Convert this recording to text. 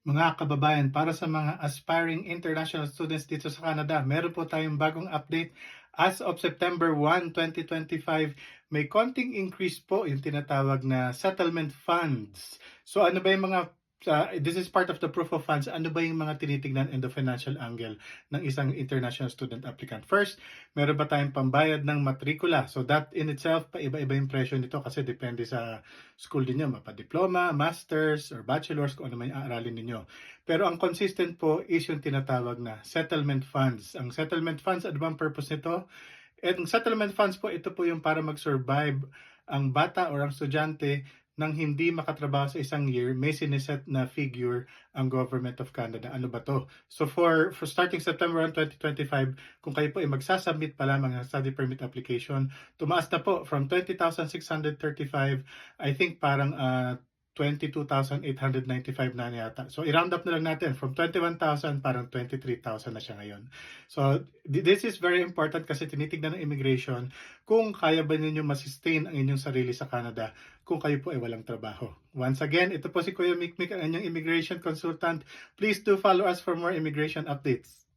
Mga kababayan, para sa mga aspiring international students dito sa Canada, meron po tayong bagong update. As of September 1, 2025, may konting increase po yung tinatawag na settlement funds. So ano ba yung mga this is part of the proof of funds. Ano ba yung mga tinitingnan in the financial angle ng isang international student applicant? First, meron ba tayong pambayad ng matrikula? So that in itself, paiba-iba yung presyo nito kasi depende sa school din nyo, mapa-diploma, masters, or bachelors, kung ano may aaralin ninyo. Pero ang consistent po is yung tinatawag na settlement funds. Ang settlement funds, ano bang purpose nito? Ang settlement funds po, ito po yung para mag-survive ang bata or ang estudyante nang hindi makatrabaho sa isang year, may sineset na figure ang Government of Canada. Ano ba to? So for starting September 1, 2025, kung kayo po ay magsasubmit pa lamang ng study permit application, tumaas na po from 20,635, I think parang 22,895 na yata. So i-round up na lang natin from 21,000 parang 23,000 na siya ngayon. So this is very important kasi tinitignan ng immigration kung kaya ba ninyo ma-sustain ang inyong sarili sa Canada kung kayo po ay walang trabaho. Once again, ito po si Kuya Mikmik, ang inyong immigration consultant. Please do follow us for more immigration updates.